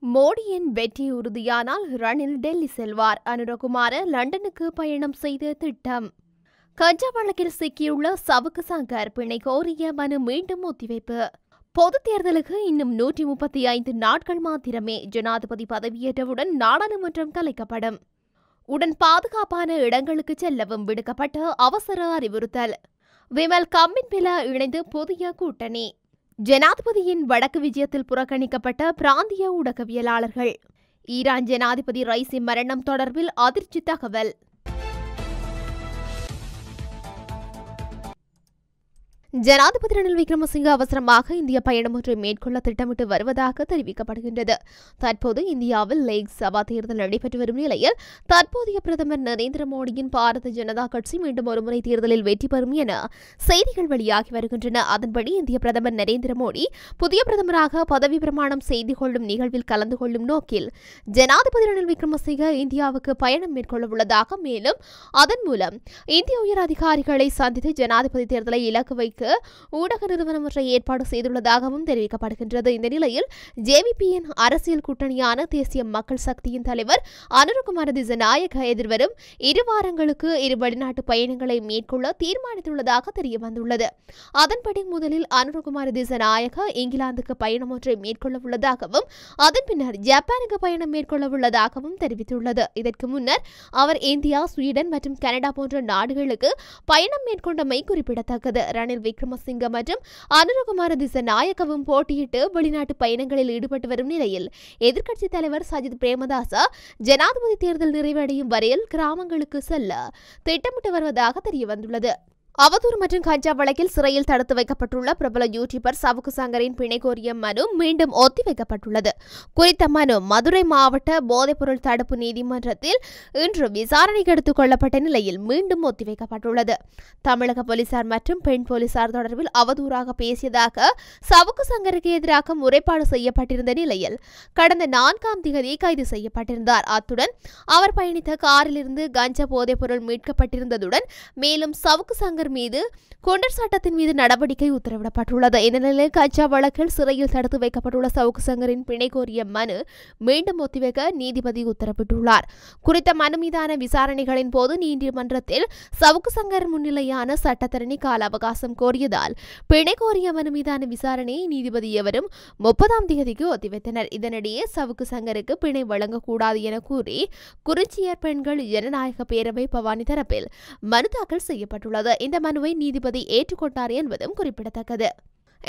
மோடியின் வெற்றி உறுதியானால் ரணில் டெல்லி செல்வார். அனுரகுமார லண்டனுக்கு பயணம் செய்த திட்டம். கஞ்சா வழக்கில் சிக்கியுள்ள சவுக்கு சங்கர் பிணை கோரிய மனு மீண்டும் ஒத்திவைப்பு. பொதுத் தேர்தலுக்கு இன்னும் 135 நாட்கள் மாத்திரமே. ஜனாதிபதி பதவியேற்றவுடன் நாடாளுமன்றம் கலைக்கப்படும். உடன் பாதுகாப்பான இடங்களுக்கு செல்லவும் விடுக்கப்பட்ட அவசர அறிவுறுத்தல். விமல் கம்பின்பில இணைந்து புதிய கூட்டணி. ஜனாதிபதியின் வடக்கு விஜயத்தில் புறக்கணிக்கப்பட்ட பிராந்திய ஊடகவியலாளர்கள். ஈரான் ஜனாதிபதி ரைசி மரணம் தொடர்பில் அதிர்ச்சி தகவல். ஜனாதிபதி ரணில் விக்ரமசிங்க அவசரமாக இந்திய பயணம் ஒன்றை மேற்கொள்ள திட்டமிட்டு வருவதாக தெரிவிக்கப்படுகின்றது. தற்போது இந்தியாவில் லேக் சபா தேர்தல் நடைபெற்று வரும் நிலையில் தற்போதைய பிரதமர் நரேந்திர மோடியின் பாரத ஜனதா கட்சி மீண்டும் ஒருமுறை தேர்தலில் வெற்றி பெறும் என செய்திகள் வெளியாகி வருகின்றன. அதன்படி இந்திய பிரதமர் நரேந்திர மோடி புதிய பிரதமராக பதவி பிரமாணம் செய்து கொள்ளும் நிகழ்வில் கலந்து கொள்ளும் நோக்கில் ஜனாதிபதி ரணில் விக்ரமசிங்க இந்தியாவுக்கு பயணம் மேற்கொள்ள உள்ளதாக, மேலும் அதன் மூலம் இந்திய உயர் அதிகாரிகளை சந்தித்து ஜனாதிபதி தேர்தலை இலக்கு வைக்க ஊடக நிறுவனம் ஒன்றை ஏற்பாடு செய்துள்ளதாகவும் தெரிவிக்கப்படுகின்றது. இந்த நிலையில் ஜேவிபியின் அரசியல் கூட்டணியான தேசிய மக்கள் சக்தியின் தலைவர் அனுரகுமார திசாநாயக்க எதிர்வரும் 2 வாரங்களுக்கு 2 வெளிநாட்டு பயணங்களை மேற்கொள்ள தீர்மானித்துள்ளதாக தெரியவந்துள்ளது. அதன்படி முதலில் அனுரகுமார திசாநாயக்க இங்கிலாந்துக்கு பயணம் ஒன்றை மேற்கொள்ள உள்ளதாகவும் அதன் பின்னர் ஜப்பானுக்கு பயணம் மேற்கொள்ள உள்ளதாகவும் தெரிவித்துள்ளது. இதற்கு முன்னர் அவர் இந்தியா, ஸ்வீடன் மற்றும் கனடா போன்ற நாடுகளுக்கு பயணம் மேற்கொண்டமை குறிப்பிடத்தக்கது. ரணில் விக்ரமசிங்க மற்றும் அனுரகுமார திசாநாயக்கவும் போட்டியிட்டு வெளிநாட்டு பயணங்களில் ஈடுபட்டு வரும் நிலையில் எதிர்க்கட்சித் தலைவர் சஜித் பிரேமதாச ஜனாதிபதி தேர்தல் நிறைவடையும் வரையில் கிராமங்களுக்கு செல்ல திட்டமிட்டு வருவதாக தெரியவந்துள்ளது. அவதூறு மற்றும் கஞ்சா வழக்கில் சிறையில் தடுத்து வைக்கப்பட்டுள்ள பிரபல யூடியூபர் சவுக்கு சங்கரின் பிணை கோரிய மனு மீண்டும் ஒத்திவைக்கப்பட்டுள்ளது. குறித்த மனு மதுரை மாவட்ட போதைப்பொருள் தடுப்பு நீதிமன்றத்தில் இன்று விசாரணைக்கு எடுத்துக் கொள்ளப்பட்ட நிலையில் மீண்டும் ஒத்திவைக்கப்பட்டுள்ளது. தமிழக போலீசார் மற்றும் பெண் போலீசார் தொடர்பில் அவதூறாக பேசியதாக சவுக்கு சங்கருக்கு எதிராக முறைப்பாடு செய்யப்பட்டிருந்த நிலையில் கடந்த 4ஆம் தேதி கைது செய்யப்பட்டிருந்தார். அத்துடன் அவர் பயணித்த காரிலிருந்து கஞ்சா போதைப்பொருள் மீட்கப்பட்டிருந்ததுடன் மேலும் சவுக்கு சங்கர் மீது குண்டர் சட்டத்தின் மீது நடவடிக்கை உத்தரவிடப்பட்டுள்ளது. இந்த நிலையில் கஞ்சா வழக்கில் சிறையில் தடுத்து வைக்கப்பட்டுள்ள சவுக்கு சங்கரின் பிணை கோரிய மனு மீண்டும் ஒத்திவைக்க நீதிபதி உத்தரவிட்டுள்ளார். குறித்த மனு மீதான விசாரணைகளின் போது நீதிமன்றத்தில் சவுக்கு சங்கர் முன்னிலையான சட்டத்தரணி கால அவகாசம் கோரியதால் பிணை கோரிய மனு மீதான விசாரணையை நீதிபதி எவரும் 30ஆம் தேதிக்கு ஒத்திவைத்தனர். இதனிடையே சவுக்கு சங்கருக்கு பிணை வழங்கக்கூடாது என கூறி குறிச்சியர் பெண்கள் ஜனநாயக பேரவை பவானி தரப்பில் மனு தாக்கல் செய்யப்பட்டுள்ளது. இந்த மனுவை நீதிபதி ஏற்றுக்கொண்டார் என்பதும் குறிப்பிடத்தக்கது.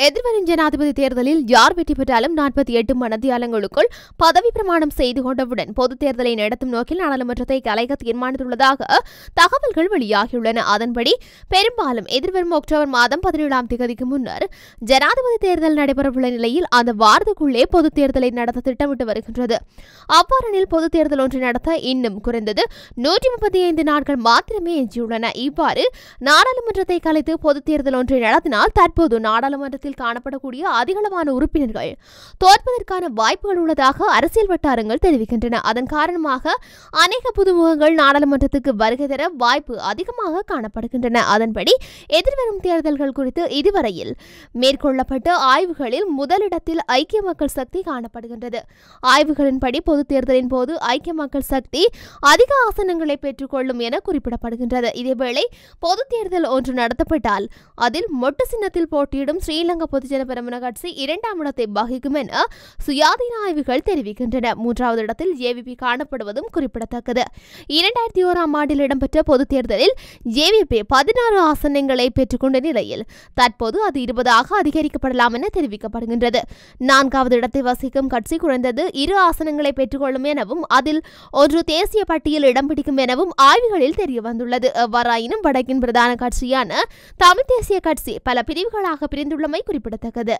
எதிர்வரும் ஜனாதிபதி தேர்தலில் யார் வெற்றி பெற்றாலும் 48 மணித்தியாலங்களுக்குள் பதவி பிரமாணம் செய்து கொண்டவுடன் பொதுத் தேர்தலை நடத்தும் நோக்கில் நாடாளுமன்றத்தை கலைக்க தீர்மானித்துள்ளதாக தகவல்கள் வெளியாகியுள்ளன. அதன்படி பெரும்பாலும் எதிர்வரும் அக்டோபர் மாதம் 17ஆம் தேதிக்கு முன்னர் ஜனாதிபதி தேர்தல் நடைபெறவுள்ள நிலையில் அந்த வாரத்துக்குள்ளே பொதுத் தேர்தலை நடத்த திட்டமிட்டு வருகின்றது. அவ்வாறெனில் பொதுத் தேர்தல் ஒன்று நடத்த இன்னும் குறைந்தது 135 நாட்கள் மாத்திரமே எஞ்சியுள்ளன. இவ்வாறு நாடாளுமன்றத்தை கலைத்து பொதுத் தேர்தல் ஒன்றை நடத்தினால் தற்போது நாடாளுமன்ற காணப்படக்கூடிய அதிகளவான உறுப்பினர்கள் தோற்பதற்கான வாய்ப்புகள் உள்ளதாக அரசியல் வட்டாரங்கள் தெரிவிக்கின்றன. அதன் காரணமாக அநேக புதுமுகங்கள் நாடாளுமன்றத்துக்கு வருகை தர வாய்ப்பு அதிகமாக காணப்படுகின்றன. அதன்படி எதிர்வரும் தேர்தல்கள் குறித்து இதுவரையில் மேற்கொள்ளப்பட்ட ஆய்வுகளில் முதலிடத்தில் ஐக்கிய மக்கள் சக்தி காணப்படுகின்றது. ஆய்வுகளின்படி பொது தேர்தலின் போது ஐக்கிய மக்கள் சக்தி அதிக ஆசனங்களை பெற்றுக்கொள்ளும் என குறிப்பிடப்படுகின்றது. இதேவேளை பொது தேர்தல் ஒன்று நடத்தப்பட்டால் அதில் மொட்டு சின்னத்தில் போட்டியிடும் ஸ்ரீலங்கா பொதுஜன பெரமுன கட்சி 2ஆம் இடத்தை வகிக்கும் என சுயாதீன ஆய்வுகள் தெரிவிக்கின்றன. 3வது இடத்தில் ஜேவிபி காணப்படுவதும் குறிப்பிடத்தக்கது. 2001ஆம் ஆண்டில் இடம்பெற்ற பொதுத் தேர்தலில் ஜேவிபி 16 ஆசனங்களை பெற்றுக்கொண்ட நிலையில் தற்போது அது 20ஆக அதிகரிக்கப்படலாம் என தெரிவிக்கப்படுகின்றது. 4வது இடத்தை வசிக்கும் கட்சி குறைந்தது 2 ஆசனங்களை பெற்றுக்கொள்ளும் எனவும் அதில் ஒன்று தேசிய பட்டியல் இடம் பிடிக்கும் எனவும் ஆய்வுகளில் தெரியவந்துள்ளது. எவ்வாறாயினும் வடக்கின் பிரதான கட்சியான தமிழ் தேசிய கட்சி பல பிரிவுகளாக பிரிந்துள்ளமை குறிப்பிடத்தக்கது.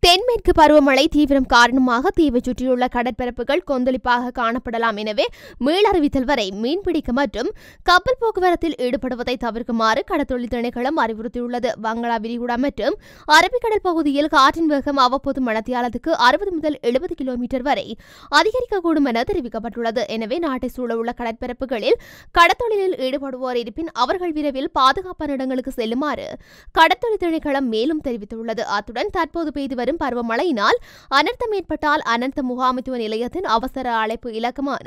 தென்மேற்கு பருவமழை தீவிரம் காரணமாக தீவை சுற்றியுள்ள கடற்பரப்புகள் கொந்தளிப்பாக காணப்படலாம். எனவே மீளறிவித்தல் வரை மீன்பிடிக்க மற்றும் கப்பல் போக்குவரத்தில் ஈடுபடுவதை தவிர்க்குமாறு கடற்தொழில் திணைக்களம் அறிவுறுத்தியுள்ளது. வங்களா விரிகுடா மற்றும் அரபிக்கடல் பகுதியில் காற்றின் வேகம் அவ்வப்போது மணித்தியாலத்துக்கு 60 முதல் 70 கிலோமீட்டர் வரை அதிகரிக்கக்கூடும் என தெரிவிக்கப்பட்டுள்ளது. எனவே நாட்டை சூழவுள்ள கடற்பரப்புகளில் கடற்தொழிலில் ஈடுபடுவோர் இருப்பின் அவர்கள் விரைவில் பாதுகாப்பான இடங்களுக்கு செல்லுமாறு கடற்தொழில் திணைக்களம் மேலும் தெரிவித்துள்ளது. அத்துடன் தற்போது பெய்து வரும் பெய்யும் பருவமழையினால் அனர்த்தம் ஏற்பட்டால் அனர்த்த முகாமைத்துவ நிலையத்தின் அவசர அழைப்பு இலக்கமான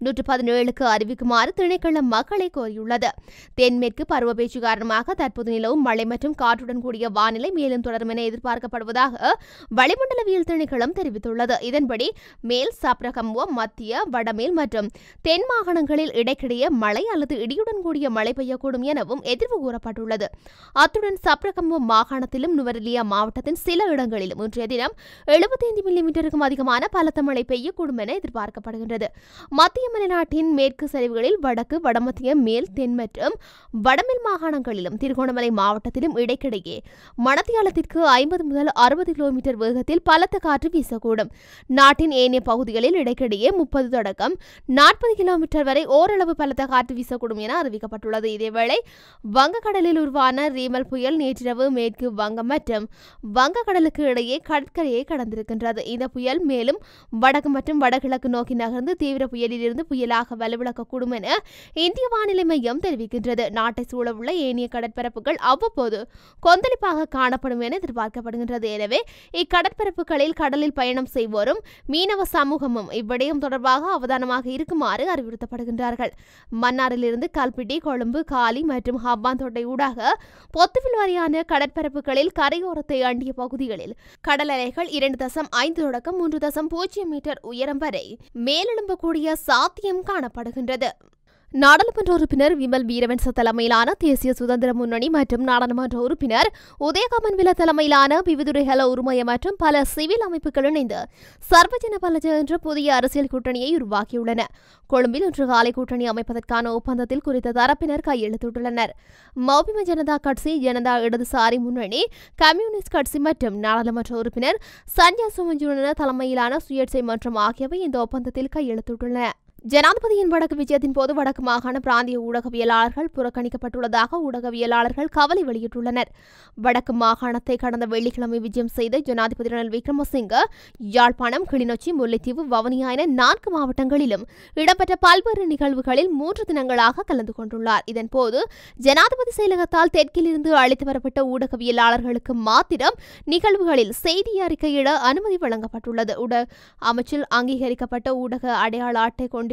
117க்கு அறிவிக்குமாறு திணைக்களம் மக்களை கோரியுள்ளது. தென்மேற்கு பருவப்பேச்சு காரணமாக தற்போது நிலவும் மழை மற்றும் காற்றுடன் கூடிய வானிலை மேலும் தொடரும் என எதிர்பார்க்கப்படுவதாக வளிமண்டலவியல் திணைக்களம் தெரிவித்துள்ளது. இதன்படி மேல் சப்ரகமுவ, மத்திய, வடமேல் மற்றும் தென் மாகாணங்களில் இடைக்கிடையே மழை அல்லது இடியுடன் கூடிய மழை பெய்யக்கூடும் எனவும் எதிர்வு கூறப்பட்டுள்ளது. அத்துடன் சப்ரகமுவ மாகாணத்திலும் நுவரெலியா மாவட்டத்தின் சில இடங்களிலும் இன்றைய தினம் 75 மில்லிமீட்டருக்கும் அதிகமான பலத்த மழை பெய்யக்கூடும் என எதிர்பார்க்கப்படுகின்றது. மத்திய மலைநாட்டின் மேற்கு சரிவுகளில் வடக்கு, வடமத்திய, மேல், தென் மற்றும் வடமேல் மாகாணங்களிலும் திருகோணமலை மாவட்டத்திலும் இடைக்கிடையே மணத்தியாலத்திற்கு 50 முதல் 60 கிலோமீட்டர் வேகத்தில் பலத்த காற்று வீசக்கூடும். நாட்டின் ஏனைய பகுதிகளில் இடைக்கிடையே 30 தொடக்கம் 40 கிலோமீட்டர் வரை ஓரளவு பலத்த காற்று வீசக்கூடும் என அறிவிக்கப்பட்டுள்ளது. இதேவேளை வங்கக்கடலில் உருவான ரீமல் புயல் நேற்றிரவு மேற்கு வங்கம் மற்றும் வங்கக்கடலுக்கு இடையே கடற்கரையை கடந்திருக்கின்றது. இந்த புயல் மேலும் வடக்கு மற்றும் வடகிழக்கு நோக்கி நகர்ந்து தீவிர புயலிலிருந்து புயலாக வலுவிழக்கக்கூடும் என இந்திய வானிலை மையம் தெரிவிக்கின்றது. நாட்டை சூழவுள்ள ஏனைய கடற்பரப்புகள் அவ்வப்போது கொந்தளிப்பாக காணப்படும் என எதிர்பார்க்கப்படுகின்றது. எனவே இக்கடற்பரப்புகளில் கடலில் பயணம் செய்வோரும் மீனவ சமூகமும் இவ்விடயம் தொடர்பாக அவதானமாக இருக்குமாறு அறிவுறுத்தப்படுகின்றார்கள். மன்னாரிலிருந்து கல்பிட்டி, கொழும்பு, காலி மற்றும் ஹம்பாந்தோட்டை ஊடாக பொத்துவில் வரையான கடற்பரப்புகளில் கரையோரத்தை அண்டிய பகுதிகளில் கடல் அலைகள் 2.5 தொடக்கம் 3.0 மீட்டர் உயரம் வரை மேலெழும்பக்கூடிய சாத்தியம் காணப்படுகின்றது. நாடாளுமன்ற உறுப்பினர் விமல் வீரவன்ச தலைமையிலான தேசிய சுதந்திர முன்னணி மற்றும் நாடாளுமன்ற உறுப்பினர் உதயகமன்வில தலைமையிலான விவிதுரைகள உரிமைய மற்றும் பல சிவில் அமைப்புகள் இணைந்து சர்வஜன பலஜ என்ற புதிய அரசியல் கூட்டணியை உருவாக்கியுள்ளன. கொழும்பில் இன்று காலை கூட்டணி அமைப்பதற்கான ஒப்பந்தத்தில் குறித்த தரப்பினர் கையெழுத்திட்டுள்ளனர். மௌபிம ஜனதா கட்சி, ஜனதா இடதுசாரி முன்னணி, கம்யூனிஸ்ட் கட்சி மற்றும் நாடாளுமன்ற உறுப்பினர் சஞ்சா சுமஞ்சுன தலைமையிலான சுயேட்சை மன்றம் ஆகியவை இந்த ஒப்பந்தத்தில் கையெழுத்திட்டுள்ளன. ஜனாதிபதியின் வடக்கு விஜயத்தின் போது வடக்கு மாகாண பிராந்திய ஊடகவியலாளர்கள் புறக்கணிக்கப்பட்டுள்ளதாக ஊடகவியலாளர்கள் கவலை வெளியிட்டுள்ளனர். வடக்கு மாகாணத்தை கடந்த வெள்ளிக்கிழமை விஜயம் செய்த ஜனாதிபதி ரணில் விக்ரமசிங்க யாழ்ப்பாணம், கிளிநொச்சி, முல்லைத்தீவு, வவுனியா என 4 மாவட்டங்களிலும் இடம்பெற்ற பல்வேறு நிகழ்வுகளில் 3 தினங்களாக கலந்து கொண்டுள்ளார். இதன்போது ஜனாதிபதி செயலகத்தால் தெற்கிலிருந்து அழைத்து வரப்பட்ட ஊடகவியலாளர்களுக்கு மாத்திரம் நிகழ்வுகளில் செய்தி அறிக்கையிட அனுமதி வழங்கப்பட்டுள்ளது. அமைச்சில் அங்கீகரிக்கப்பட்ட ஊடக அடையாள அட்டை கொண்டிருந்த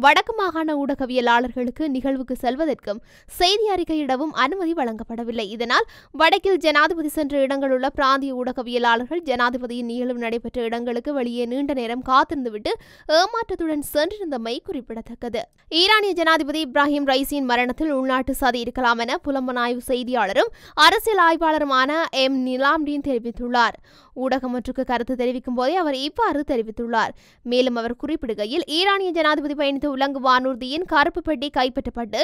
வடக்கு மாகாண ஊடகவியலாளர்களுக்கு நிகழ்வுக்கு செல்வதற்கும் செய்தி அறிக்கையிடவும் அனுமதி வழங்கப்படவில்லை. இதனால் வடக்கில் ஜனாதிபதி சென்ற இடங்கள் உள்ள பிராந்திய ஊடகவியலாளர்கள் ஜனாதிபதியின் நிகழ்வு நடைபெற்ற இடங்களுக்கு வெளியே நீண்ட நேரம் காத்திருந்துவிட்டு ஏமாற்றத்துடன் சென்றிருந்தமை குறிப்பிடத்தக்கது. ஈரானிய ஜனாதிபதி இப்ராஹிம் ரைசியின் மரணத்தில் உள்நாட்டு சதி இருக்கலாம் என புலம்பனாய்வு செய்தியாளரும் அரசியல் ஆய்வாளருமான எம் நிலாம்டீன் தெரிவித்துள்ளார். ஊடகம் ஒன்றுக்கு கருத்து தெரிவிக்கும் போதே அவர் இவ்வாறு தெரிவித்துள்ளார். மேலும் அவர் குறிப்பிடுகையில் ஈரானிய ஜனாதிபதி பயணித்த உலங்கு வானூர்தியின் கருப்பு பெட்டி கைப்பற்றப்பட்டு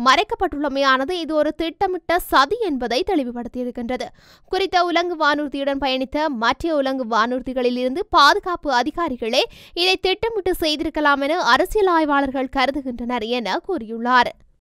மறைக்கப்பட்டுள்ளமையானது இது ஒரு திட்டமிட்ட சதி என்பதை தெளிவுபடுத்தியிருக்கின்றது. குறித்த உலங்கு வானூர்தியுடன் பயணித்த மற்ற உலங்கு வானூர்திகளில் இருந்து பாதுகாப்பு அதிகாரிகளே இதை திட்டமிட்டு செய்திருக்கலாம் என அரசியல் ஆய்வாளர்கள் கருதுகின்றனர் என கூறியுள்ளார்.